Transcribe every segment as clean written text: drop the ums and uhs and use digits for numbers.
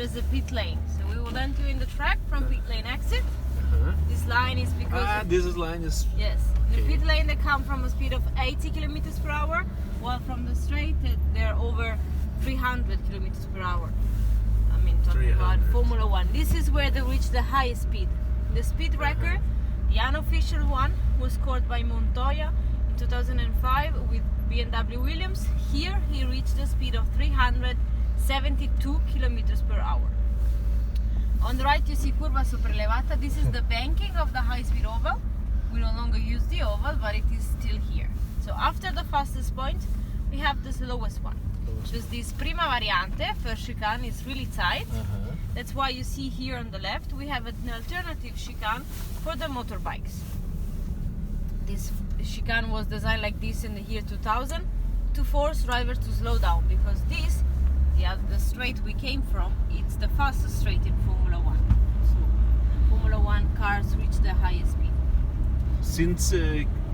is a pit lane. So we will enter in the track from pit lane exit. This line is because this line is yes. The pit lane they come from a speed of 80 kilometers per hour, while from the straight they're over 300 kilometers per hour. I mean, talking about Formula One. This is where they reach the highest speed. The speed record, the unofficial one, was scored by Montoya in 2005 with BMW Williams. Here he reached a speed of 372 kilometers per hour. On the right you see curva sopraelevata. This is the banking of the high-speed oval. We no longer use the oval, but it is still here. So after the fastest point, we have the slowest one. Just this prima variante, first chicane, is really tight. That's why you see here on the left, we have an alternative chicane for the motorbikes. This chicane was designed like this in the year 2000 to force drivers to slow down, because this, the straight we came from, it's the fastest straight in Formula One. So Formula One cars reach the highest speed. Since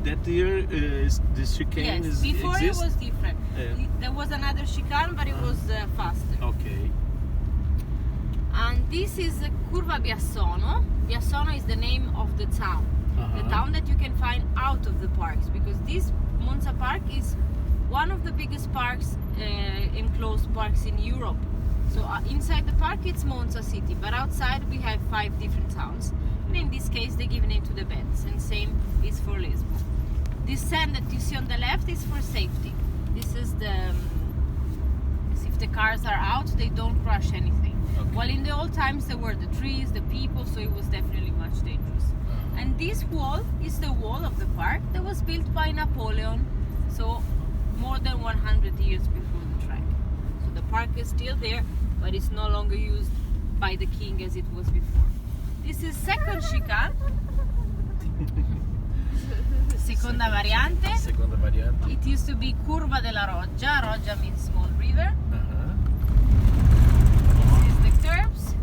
that year, this chicane yes, before it was different. There was another chicane, but it was faster. Okay. And this is Curva Biassono. Biassono is the name of the town. The town that you can find out of the parks, because this Monza park is one of the biggest parks, enclosed parks in Europe. So inside the park it's Monza city, but outside we have 5 different towns. And in this case they give name to the bends, and same is for Lesmo. This sand that you see on the left is for safety. This is the, if the cars are out, they don't crush anything. While in the old times there were the trees, the people, so it was definitely much dangerous. And this wall is the wall of the park that was built by Napoleon, so more than 100 years before the track. So the park is still there, but it's no longer used by the king as it was before. This is second chicane. Seconda variante. Seconda variante. It used to be Curva della Roggia. Roggia means small river. This is the curbs.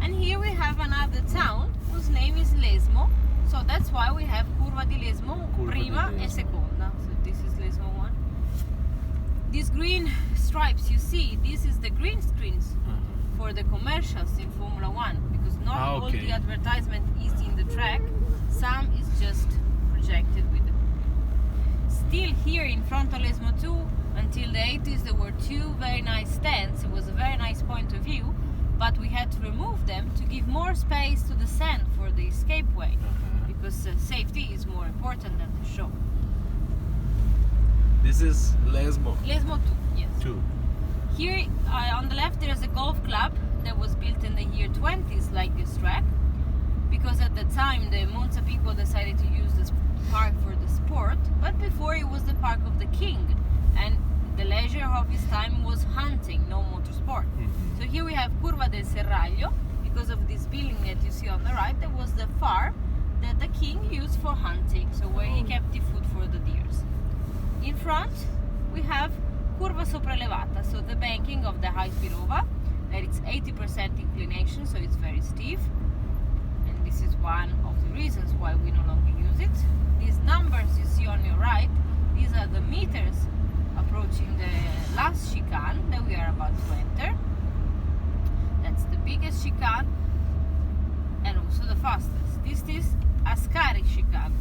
And here we have another town whose name is Lesmo. So that's why we have Curva di Lesmo, prima e seconda. So this is Lesmo 1. These green stripes you see, this is the green screens for the commercials in Formula One, because not all the advertisement is in the track, some is just projected with them. Still here in front of Lesmo 2, until the 80s there were 2 very nice stands. It was a very nice point of view, but we had to remove them to give more space to the sand for the escapeway, because safety is more important than the show. This is Lesmo. Lesmo 2, yes. 2. Here on the left there is a golf club that was built in the year 20s like this track, because at the time the Monza people decided to use this park for the sport, but before it was the park of the king, and the leisure of his time was hunting, no motorsport. So here we have Curva del Serraglio, because of this building that you see on the right, that was the farm that the king used for hunting, so where he kept the food for the deers. In front we have Curva sopraelevata, so the banking of the high-speed oval, that it's 80% inclination, so it's very steep, and this is one of the reasons why we no longer use it. These numbers you see on your right, these are the meters approaching the last chicane that we are about to enter. That's the biggest chicane and also the fastest. This is Ascari chicane.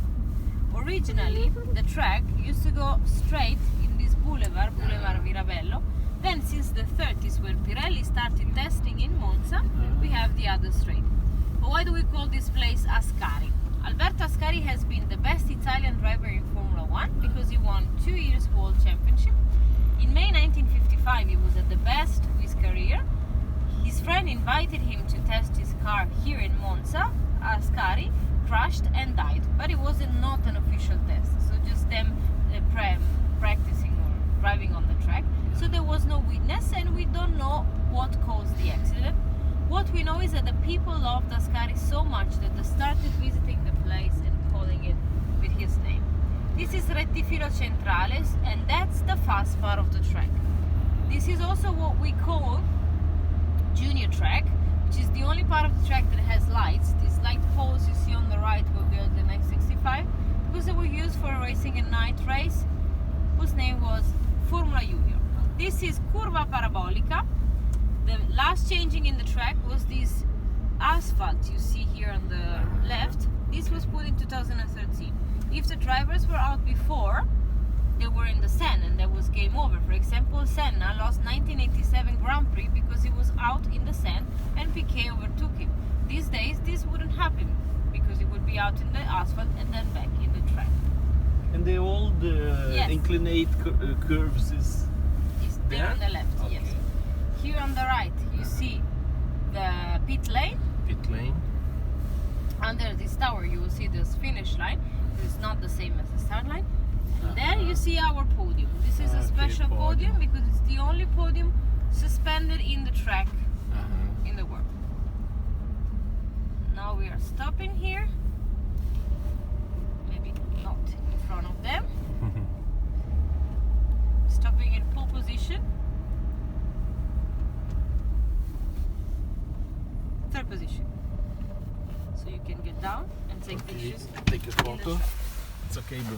Originally the track used to go straight in this boulevard Mirabello. Then since the 30s, when Pirelli started testing in Monza, we have the other straight. But why do we call this place Ascari? Alberto Ascari has been the best Italian driver in Formula One because he won 2 years World Championship. In May 1955 he was at the best of his career. His friend invited him to test his car here in Monza. Ascari crashed and died, but it was not an official test, so just them practicing or driving on the track. So there was no witness and we don't know what caused the accident. What we know is that the people loved Ascari so much that they started visiting the place and calling it with his name. This is Rettifilo Centrales, and that's the fast part of the track. This is also what we call junior track, which is the only part of the track that has lights. These light poles you see on the right were built in 1965 because they were used for racing a night race whose name was Formula Junior. This is Curva Parabolica. The last changing in the track was this asphalt you see here on the left. This was put in 2013. If the drivers were out before, they were in the sand and there was game over. For example, Senna lost 1987 Grand Prix because he was out in the sand and Piquet overtook him. These days this wouldn't happen because he would be out in the asphalt and then back in the track. And the old Yes. inclinate curves is Is there on the left, Okay. yes. Here on the right you see the pit lane. pit lane. Under this tower you will see this finish line. It's not the same as the start line. There you see our podium. This is a Okay, special podium because it's the only podium suspended in the track in the world. Now we are stopping here. Maybe not in front of them. Stopping in pole position. Third position. So you can get down and take pictures. Take a in the photo. track. It's okay, bro.